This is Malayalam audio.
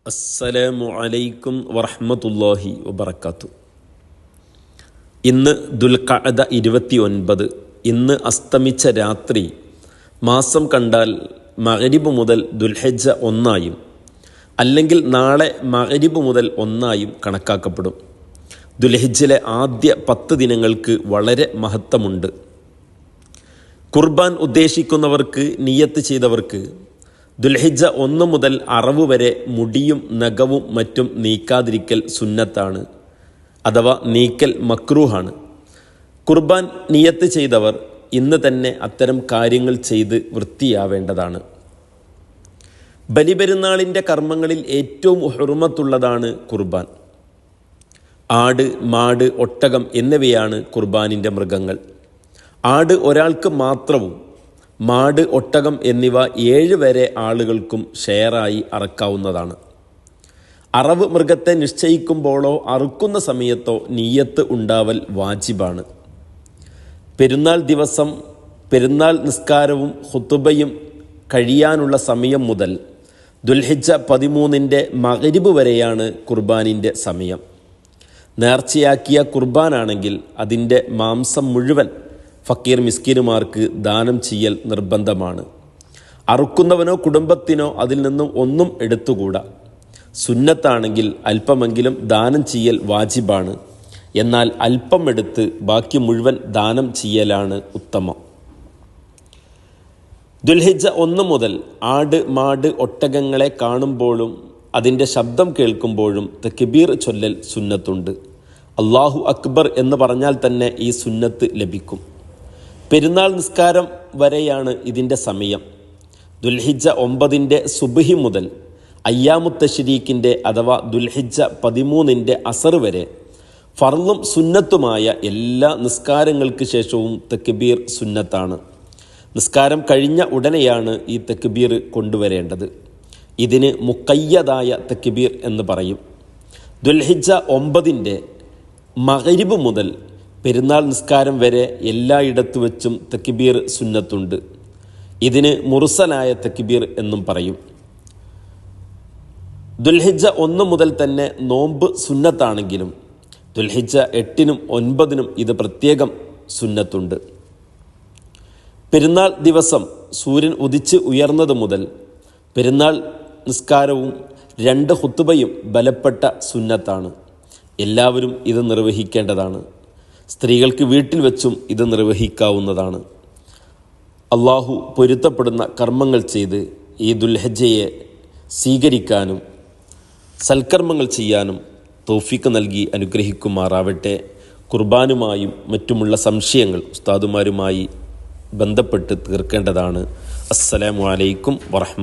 അസ്സലാമു അലൈക്കും വറഹ്മത്തുള്ളാഹി വബറകാതുഹു. ഇന്ന് ദുൽഖഅദ 29. ഇന്ന് അസ്തമിച്ച രാത്രി മാസം കണ്ടാൽ മഗ്രിബ് മുതൽ ദുൽഹിജ്ജ 1 അല്ലെങ്കിൽ നാളെ മഗ്രിബ് മുതൽ 1 കണക്കാക്കപ്പെടും. ദുൽഹിജ്ജിലെ ആദ്യ 10 ദിനങ്ങൾക്ക് വളരെ മഹത്വമുണ്ട്. ഖുർബാൻ ഉദ്ദേശിക്കുന്നവർക്ക്, നിയ്യത്ത് ചെയ്തവർക്ക് ദുൽഹിജ്ജ 1 മുതൽ അറവ് വരെ മുടിയും നഖവും മറ്റും നീക്കാതിരിക്കൽ സുന്നത്താണ്, അഥവാ നീക്കൽ മക്രൂഹാണ്. ഖുർബാൻ നിയ്യത്ത് ചെയ്തവർ ഇന്ന് തന്നെ അത്തരം കാര്യങ്ങൾ ചെയ്ത് വൃത്തിയാവേണ്ടതാണ്. ബലിപെരുന്നാളിൻ്റെ കർമ്മങ്ങളിൽ ഏറ്റവും ഹുർമത്തുള്ളതാണ് ഖുർബാൻ. ആട്, മാട്, ഒട്ടകം എന്നിവയാണ് ഖുർബാനിൻ്റെ മൃഗങ്ങൾ. ആട് ഒരാൾക്ക് മാത്രവും മാട്, ഒട്ടകം എന്നിവ 7 വരെ ആളുകൾക്കും ഷെയറായി അറക്കാവുന്നതാണ്. അറവ് മൃഗത്തെ നിശ്ചയിക്കുമ്പോഴോ അറുക്കുന്ന സമയത്തോ നിയ്യത്ത് ഉണ്ടാവൽ വാജിബാണ്. പെരുന്നാൾ ദിവസം പെരുന്നാൾ നിസ്കാരവും ഖുതുബയും കഴിയാനുള്ള സമയം മുതൽ ദുൽഹിജ്ജ 13 മഗ്രിബ് വരെയാണ് ഖുർബാനിൻ്റെ സമയം. നേർച്ചയാക്കിയ ഖുർബാനാണെങ്കിൽ അതിൻ്റെ മാംസം മുഴുവൻ ഫക്കീർ മിസ്കിനുമാർക്ക് ദാനം ചെയ്യൽ നിർബന്ധമാണ്. അറുക്കുന്നവനോ കുടുംബത്തിനോ അതിൽ നിന്നും ഒന്നും എടുത്തുകൂടാ. സുന്നത്താണെങ്കിൽ അല്പമെങ്കിലും ദാനം ചെയ്യൽ വാജിബാണ്. എന്നാൽ അല്പം എടുത്ത് ബാക്കി മുഴുവൻ ദാനം ചെയ്യലാണ് ഉത്തമം. ദുൽഹിജ്ജ 1 മുതൽ ആട്, മാട്, ഒട്ടകങ്ങളെ കാണുമ്പോഴും അതിൻ്റെ ശബ്ദം കേൾക്കുമ്പോഴും തക്ബീർ ചൊല്ലൽ സുന്നത്തുണ്ട്. അല്ലാഹു അക്ബർ എന്ന് പറഞ്ഞാൽ തന്നെ ഈ സുന്നത്ത് ലഭിക്കും. പെരുന്നാൾ നിസ്കാരം വരെയാണ് ഇതിൻ്റെ സമയം. ദുൽഹിജ്ജ 9 സുബ്ഹി മുതൽ അയ്യാമുത്ത് തശ്രീക്കിൻ്റെ അഥവാ ദുൽഹിജ്ജ 13 അസർ വരെ ഫർളും സുന്നത്തുമായ എല്ലാ നിസ്കാരങ്ങൾക്ക് ശേഷവും തക്ബീർ സുന്നത്താണ്. നിസ്കാരം കഴിഞ്ഞ ഉടനെയാണ് ഈ തക്ബീർ കൊണ്ടുവരേണ്ടത്. ഇതിന് മുഖയ്യദായ തക്ബീർ എന്ന് പറയും. ദുൽഹിജ്ജ 9 മഗ്രിബ് മുതൽ പെരുന്നാൾ നിസ്കാരം വരെ എല്ലായിടത്തു വെച്ചും തക്ബീർ സുന്നത്തുണ്ട്. ഇതിന് മുർസലായ തക്ബീർ എന്നും പറയും. ദുൽഹിജ്ജ 1 മുതൽ തന്നെ നോമ്പ് സുന്നത്താണെങ്കിലും ദുൽഹിജ്ജ 8 9 ഇത് പ്രത്യേകം സുന്നത്തുണ്ട്. പെരുന്നാൾ ദിവസം സൂര്യൻ ഉദിച്ച് ഉയർന്നത് മുതൽ പെരുന്നാൾ നിസ്കാരവും 2 ഖുതുബയും ബലപ്പെട്ട സുന്നത്താണ്. എല്ലാവരും ഇത് നിർവഹിക്കേണ്ടതാണ്. സ്ത്രീകൾക്ക് വീട്ടിൽ വെച്ചും ഇത് നിർവഹിക്കാവുന്നതാണ്. അള്ളാഹു പൊരുത്തപ്പെടുന്ന കർമ്മങ്ങൾ ചെയ്ത് ഈ ദുൽഹിജ്ജയെ സ്വീകരിക്കാനും സൽക്കർമ്മങ്ങൾ ചെയ്യാനും തൗഫീഖ് നൽകി അനുഗ്രഹിക്കുമാറാവട്ടെ. ഖുർബാനുമായും മറ്റുമുള്ള സംശയങ്ങൾ ഉസ്താദുമാരുമായി ബന്ധപ്പെട്ട് തീർക്കേണ്ടതാണ്. അസ്സലാമു അലൈക്കും വറഹ്മത്തുള്ളാഹി.